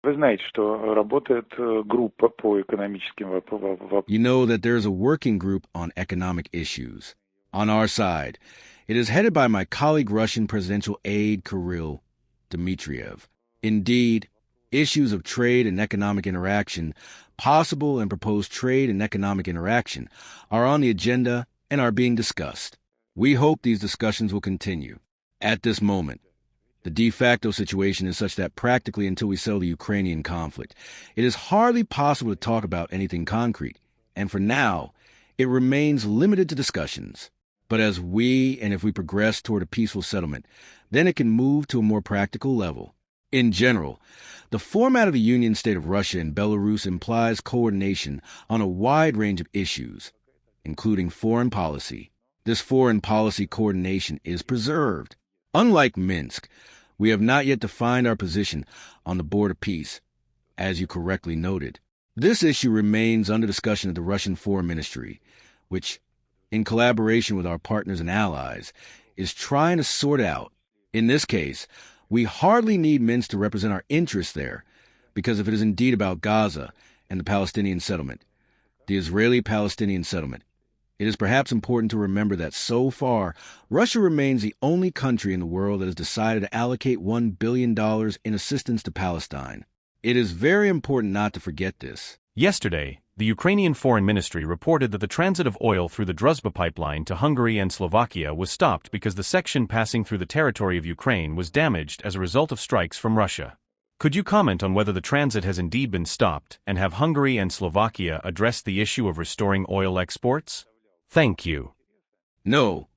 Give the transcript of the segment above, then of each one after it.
Вы знаете, что работает группа по экономическим вопросам. You know that there is a working group on economic issues. On our side, it is headed by my colleague Russian presidential aide Kirill Dmitriev. Indeed, issues of trade and economic interaction, possible and proposed trade and economic interaction, are on the agenda and are being discussed. We hope these discussions will continue. At this moment, the de facto situation is such that practically until we settle the Ukrainian conflict, it is hardly possible to talk about anything concrete, and for now, it remains limited to discussions. But as if we progress toward a peaceful settlement, then it can move to a more practical level. In general, the format of the Union State of Russia and Belarus implies coordination on a wide range of issues, including foreign policy. This foreign policy coordination is preserved. Unlike Minsk, we have not yet defined our position on the border peace, as you correctly noted. This issue remains under discussion at the Russian Foreign Ministry, which, in collaboration with our partners and allies, is trying to sort out. In this case, we hardly need Minsk to represent our interests there, because if it is indeed about Gaza and the Palestinian settlement, the Israeli-Palestinian settlement, it is perhaps important to remember that so far, Russia remains the only country in the world that has decided to allocate $1 billion in assistance to Palestine. It is very important not to forget this. Yesterday, the Ukrainian Foreign Ministry reported that the transit of oil through the Druzhba pipeline to Hungary and Slovakia was stopped because the section passing through the territory of Ukraine was damaged as a result of strikes from Russia. Could you comment on whether the transit has indeed been stopped, and have Hungary and Slovakia addressed the issue of restoring oil exports? Thank you. No,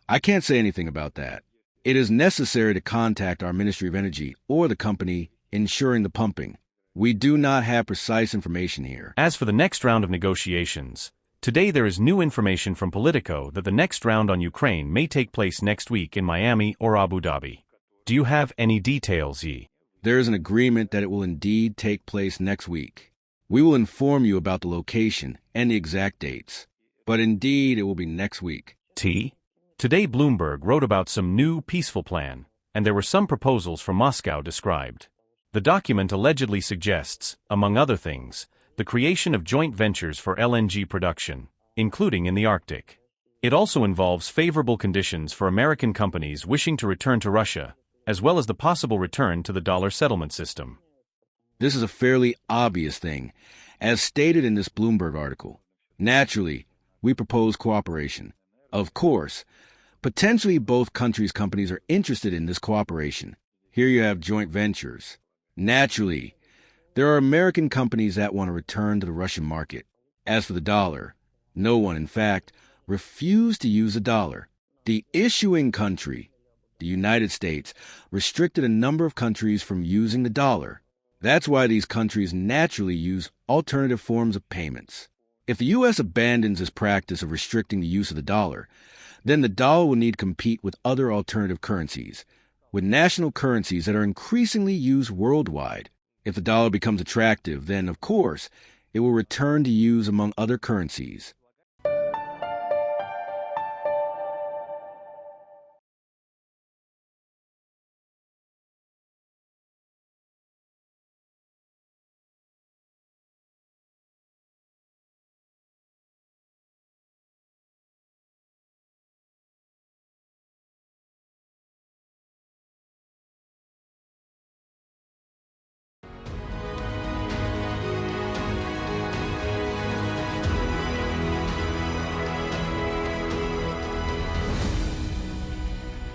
I can't say anything about that. It is necessary to contact our Ministry of Energy or the company ensuring the pumping. We do not have precise information here. As for the next round of negotiations, today there is new information from Politico that the next round on Ukraine may take place next week in Miami or Abu Dhabi. Do you have any details, Yi? There is an agreement that it will indeed take place next week. We will inform you about the location and the exact dates. But indeed, it will be next week. Today Bloomberg wrote about some new peaceful plan, and there were some proposals from Moscow described. The document allegedly suggests, among other things, the creation of joint ventures for LNG production, including in the Arctic. It also involves favorable conditions for American companies wishing to return to Russia, as well as the possible return to the dollar settlement system. This is a fairly obvious thing, as stated in this Bloomberg article. Naturally, we propose cooperation. Of course, potentially both countries' companies are interested in this cooperation. Here you have joint ventures. Naturally, there are American companies that want to return to the Russian market. As for the dollar, no one, in fact, refused to use the dollar. The issuing country, the United States, restricted a number of countries from using the dollar. That's why these countries naturally use alternative forms of payments. If the U.S. abandons this practice of restricting the use of the dollar, then the dollar will need to compete with other alternative currencies, with national currencies that are increasingly used worldwide. If the dollar becomes attractive, then, of course, it will return to use among other currencies.